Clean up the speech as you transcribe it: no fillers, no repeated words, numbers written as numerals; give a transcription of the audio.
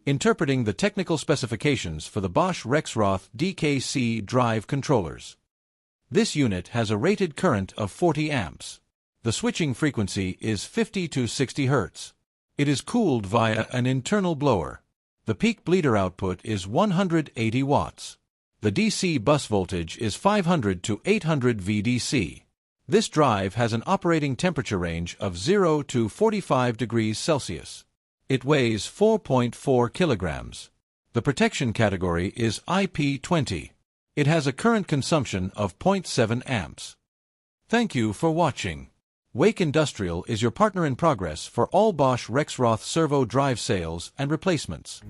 Interpreting the technical specifications for the Bosch Rexroth DKC drive controllers. This unit has a rated current of 40 amps. The switching frequency is 50 to 60 Hz. It is cooled via an internal blower. The peak bleeder output is 180 watts. The DC bus voltage is 500 to 800 VDC. This drive has an operating temperature range of 0 to 45 degrees Celsius. It weighs 4.4 kilograms. The protection category is IP20. It has a current consumption of 0.7 amps. Thank you for watching. Wake Industrial is your partner in progress for all Bosch Rexroth servo drive sales and replacements.